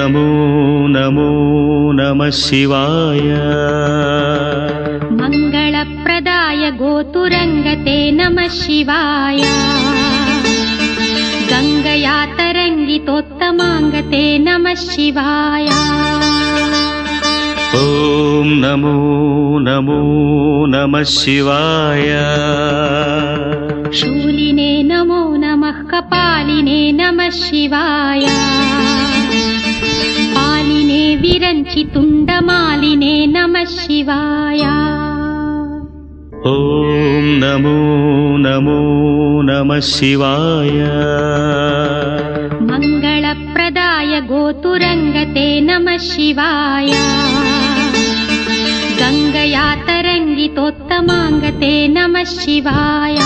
नमो नमो नमः शिवाय। मङ्गलप्रदाय गोतुरङ्गते नमः शिवाय। गङ्गया तरङ्गितोत्तमाङ्गते नमः शिवाय। ॐ नमो नमो नमः शिवाय। शूलिने नमो नमः कपालिने नमः शिवाय। पालिने विरञ्चितुण्डमालिने नमः शिवाय। ॐ नमो नमो नमः शिवाय। मङ्गलप्रदाय गोतुरङ्गते नमः शिवाय। गङ्गया तरङ्गितोत्तमाङ्गते नमः शिवाय।